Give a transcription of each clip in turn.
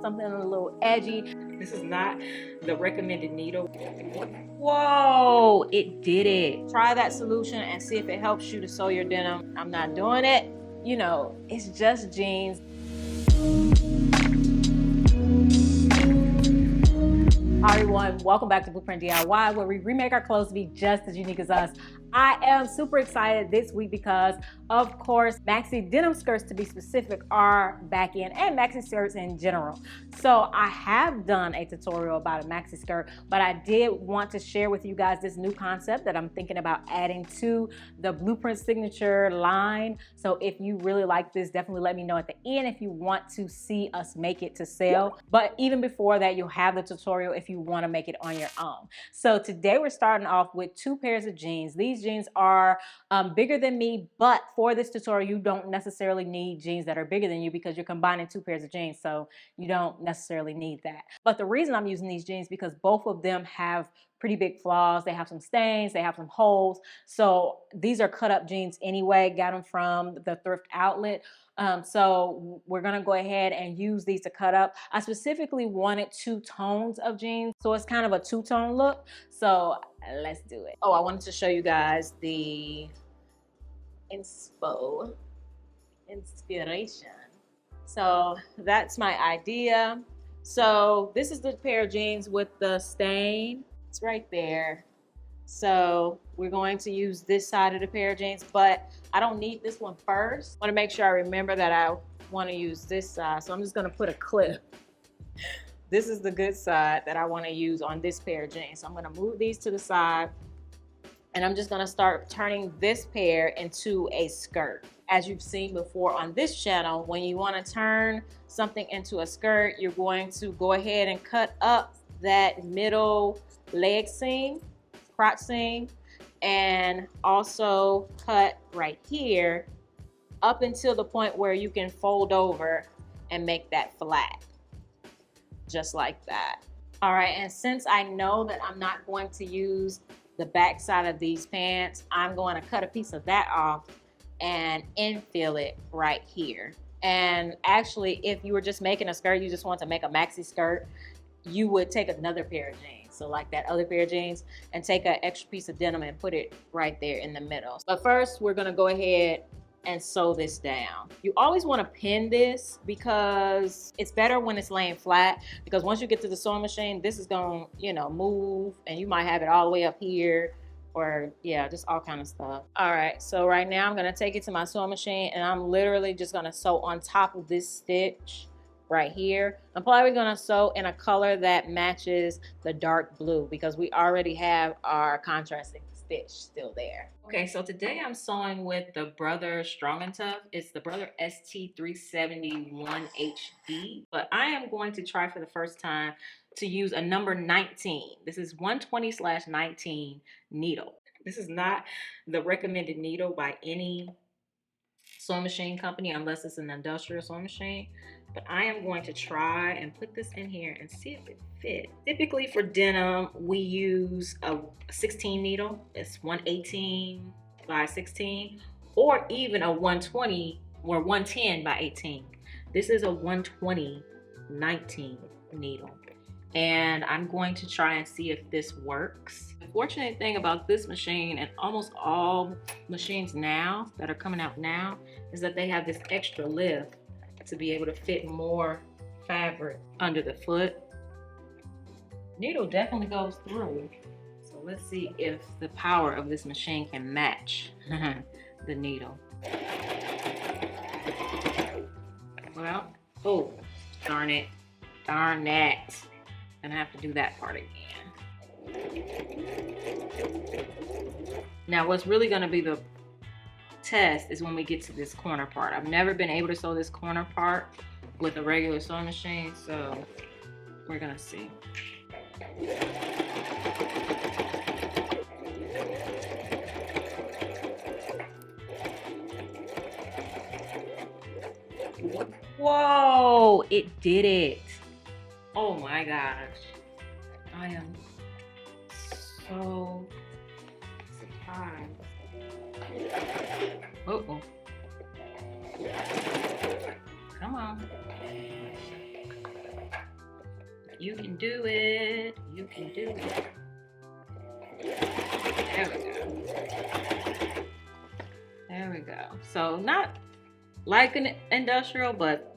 something a little edgy. This is not the recommended needle. Whoa, it did it. Try that solution and see if it helps you to sew your denim. I'm not doing it. You know, it's just jeans. Hi everyone, welcome back to Blueprint DIY, where we remake our clothes to be just as unique as us. I am super excited this week because, of course, maxi denim skirts, to be specific, are back in, and maxi skirts in general. So I have done a tutorial about a maxi skirt, but I did want to share with you guys this new concept that I'm thinking about adding to the Blueprint signature line. So if you really like this, definitely let me know at the end if you want to see us make it to sale. But even before that, you'll have the tutorial if you want to make it on your own. So today we're starting off with 2 pairs of jeans. These jeans are bigger than me, but for this tutorial you don't necessarily need jeans that are bigger than you because you're combining 2 pairs of jeans, so you don't necessarily need that. But the reason I'm using these jeans because both of them have pretty big flaws. They have some stains, they have some holes. So these are cut up jeans anyway, got them from the thrift outlet. So we're gonna go ahead and use these to cut up. I specifically wanted 2 tones of jeans, so it's kind of a 2-tone look. So let's do it. Oh, I wanted to show you guys the inspiration. So that's my idea. So this is the pair of jeans with the stain. It's right there. So we're going to use this side of the pair of jeans, but I don't need this one first. I want to make sure I remember that I want to use this side. So I'm just going to put a clip. This is the good side that I want to use on this pair of jeans. So I'm going to move these to the side, and I'm just going to start turning this pair into a skirt. As you've seen before on this channel, when you want to turn something into a skirt, you're going to go ahead and cut up that middle leg seam, crotch seam, and also cut right here up until the point where you can fold over and make that flat, just like that. All right, and since I know that I'm not going to use the back side of these pants, I'm going to cut a piece of that off and infill it right here. And actually, if you were just making a skirt, you just want to make a maxi skirt, you would take another pair of jeans, so like that other pair of jeans, and take an extra piece of denim and put it right there in the middle. But first, we're gonna go ahead and sew this down. You always want to pin this because it's better when it's laying flat, because once you get to the sewing machine, this is gonna, you know, move, and you might have it all the way up here, or yeah, just all kind of stuff. All right, so right now I'm gonna take it to my sewing machine, and I'm literally just gonna sew on top of this stitch right here. I'm probably gonna sew in a color that matches the dark blue because we already have our contrasting stitch still there. Okay, so today I'm sewing with the Brother Strong and Tough. It's the Brother ST371HD, but I am going to try for the first time to use a number 19. This is 120/19 needle. This is not the recommended needle by any sewing machine company unless it's an industrial sewing machine, but I am going to try and put this in here and see if it fits. Typically for denim we use a 16 needle. It's 118/16, or even a 120 or 110/18. This is a 120/19 needle, and I'm going to try and see if this works. The fortunate thing about this machine and almost all machines now that are coming out now is that they have this extra lift to be able to fit more fabric under the foot. Needle definitely goes through. So let's see if the power of this machine can match the needle. Well, oh, darn it. Darn that. Gonna have to do that part again. Now what's really gonna be the test is when we get to this corner part. I've never been able to sew this corner part with a regular sewing machine, so we're gonna see. Whoa, it did it. Oh my gosh. I am so surprised. Uh-oh. Come on. You can do it. You can do it. There we go. There we go. So not like an industrial, but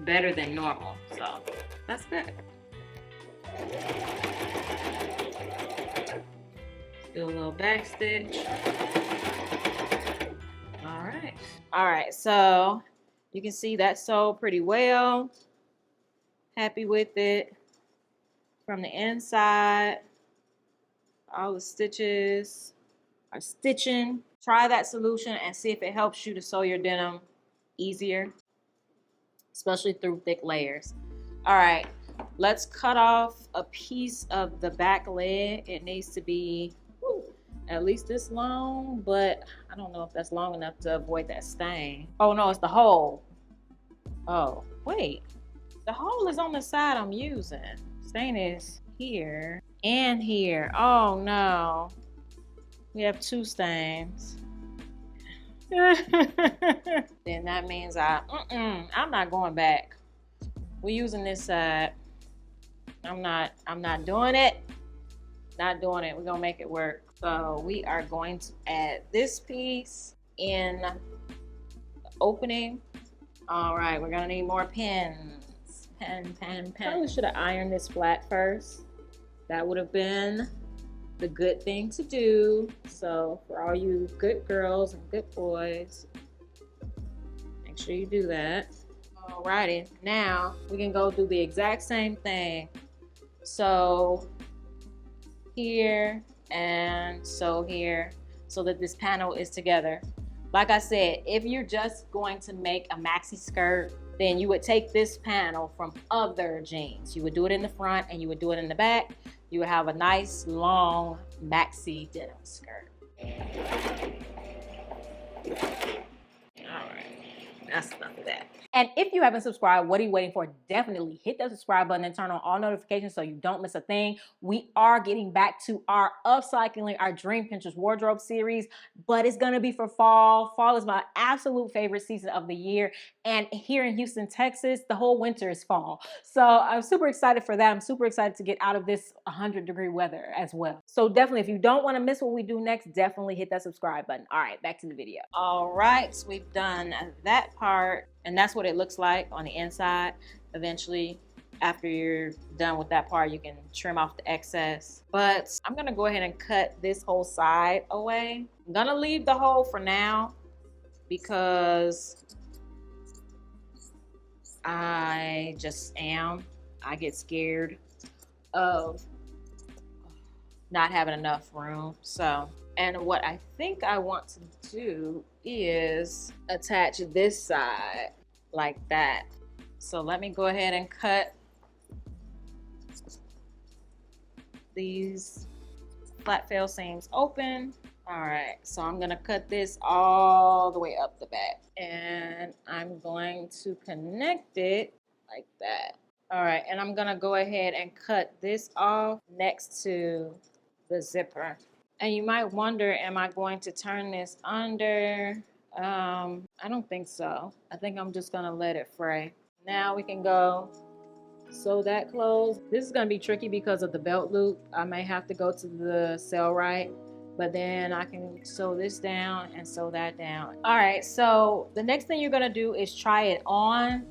better than normal. So that's good. Do a little back stitch. All right. All right, so you can see that sewed pretty well. Happy with it. From the inside, all the stitches are stitching. Try that solution and see if it helps you to sew your denim easier, especially through thick layers. All right, let's cut off a piece of the back leg. It needs to be at least this long, but I don't know if that's long enough to avoid that stain. Oh no, it's the hole. Oh, wait. The hole is on the side I'm using. Stain is here and here. Oh no. We have two stains. Then that means I'm not going back. We're using this side. I'm not doing it. Not doing it. We're gonna make it work. So we are going to add this piece in the opening. All right, we're gonna need more pins. Pen. Probably should have ironed this flat first. That would have been the good thing to do. So for all you good girls and good boys, make sure you do that. Alrighty, now we can go do the exact same thing. So here and so here, so that this panel is together. Like I said, if you're just going to make a maxi skirt, then you would take this panel from other jeans. You would do it in the front and you would do it in the back. You would have a nice long maxi denim skirt. All right, that's enough of that. And if you haven't subscribed, what are you waiting for? Definitely hit that subscribe button and turn on all notifications so you don't miss a thing. We are getting back to our upcycling our Dream Pinterest wardrobe series, but it's gonna be for fall. Fall is my absolute favorite season of the year. And here in Houston, Texas, the whole winter is fall. So I'm super excited for that. I'm super excited to get out of this 100-degree weather as well. So definitely, if you don't wanna miss what we do next, definitely hit that subscribe button. All right, back to the video. All right, so we've done that part. And that's what it looks like on the inside. Eventually, after you're done with that part, you can trim off the excess. But I'm gonna go ahead and cut this whole side away. I'm gonna leave the hole for now because I just am. I get scared of not having enough room. So, and what I think I want to do is attach this side like that. So let me go ahead and cut these flat fail seams open. All right, so I'm gonna cut this all the way up the back and I'm going to connect it like that. All right, and I'm gonna go ahead and cut this off next to the zipper. And you might wonder, am I going to turn this under? I don't think so. I think I'm just gonna let it fray. Now we can go sew that closed. This is gonna be tricky because of the belt loop. I may have to go to the sell right, but then I can sew this down and sew that down. All right, so the next thing you're gonna do is try it on.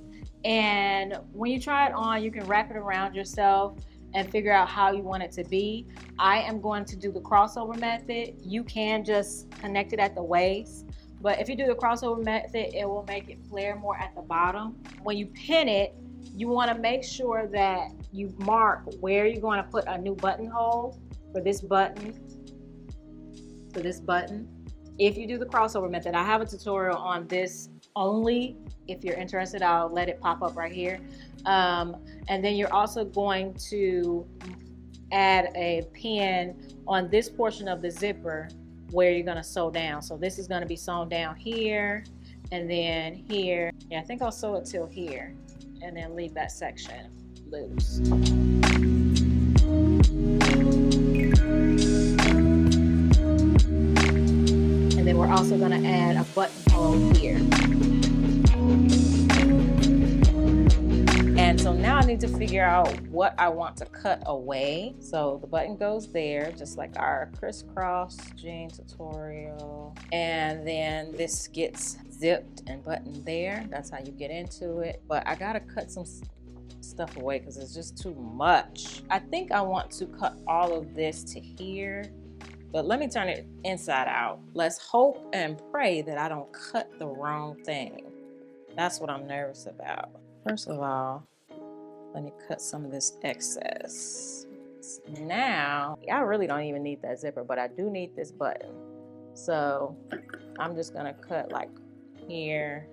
And when you try it on, you can wrap it around yourself and figure out how you want it to be. I am going to do the crossover method. You can just connect it at the waist, but if you do the crossover method, it will make it flare more at the bottom. When you pin it, you wanna make sure that you mark where you're gonna put a new buttonhole for this button, to this button. If you do the crossover method, I have a tutorial on this only. If you're interested, I'll let it pop up right here. And then you're also going to add a pin on this portion of the zipper where you're gonna sew down. So this is gonna be sewn down here and then here. Yeah, I think I'll sew it till here and then leave that section loose. And then we're also gonna add a buttonhole here. need to figure out what I want to cut away. So the button goes there, just like our crisscross jean tutorial. And then this gets zipped and buttoned there. That's how you get into it. But I gotta cut some stuff away because it's just too much. I think I want to cut all of this to here, but let me turn it inside out. Let's hope and pray that I don't cut the wrong thing. That's what I'm nervous about. First of all, let me cut some of this excess. Now, I really don't even need that zipper, but I do need this button. So I'm just gonna cut like here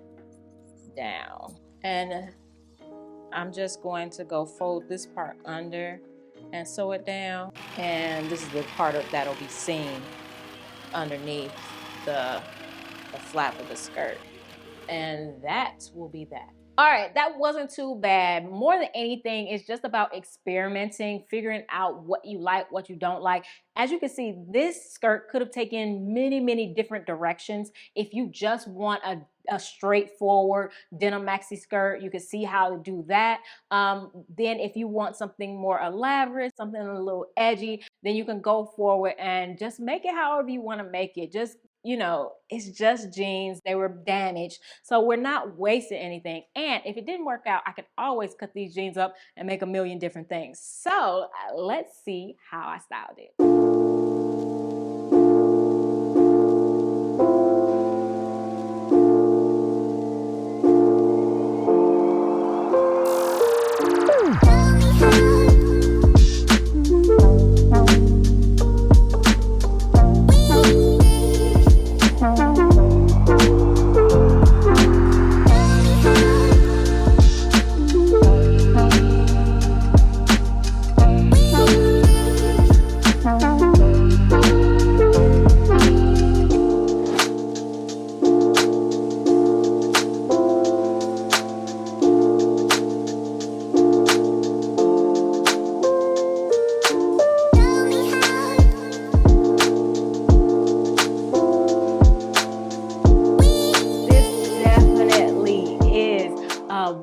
down. And I'm just going to go fold this part under and sew it down. And this is the part that'll be seen underneath the flap of the skirt. And that will be that. All right, that wasn't too bad. More than anything, it's just about experimenting, figuring out what you like, what you don't like. As you can see, this skirt could have taken many, many different directions. If you just want a straightforward denim maxi skirt, you can see how to do that. Then if you want something more elaborate, something a little edgy, then you can go forward and just make it however you want to make it. Just, you know, it's just jeans. They were damaged, so we're not wasting anything. And if it didn't work out, I could always cut these jeans up and make a million different things. So let's see how I styled it.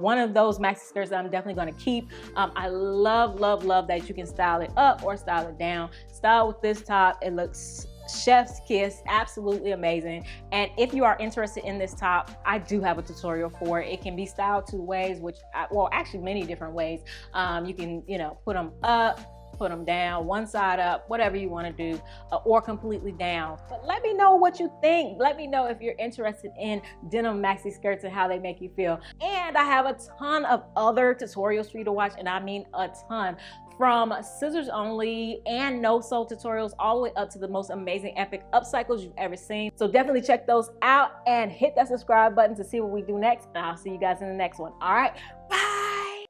One of those maxi skirts that I'm definitely going to keep. I love, love, love that you can style it up or style it down. Style with this top, it looks chef's kiss, absolutely amazing. And if you are interested in this top, I do have a tutorial for it. It can be styled two ways, well, actually many different ways. You can, you know, put them up, put them down, one side up, whatever you want to do, or completely down. But let me know what you think. Let me know if you're interested in denim maxi skirts and how they make you feel. And I have a ton of other tutorials for you to watch, and I mean a ton. From scissors only and no sew tutorials all the way up to the most amazing epic upcycles you've ever seen. So definitely check those out and hit that subscribe button to see what we do next. And I'll see you guys in the next one. All right, bye.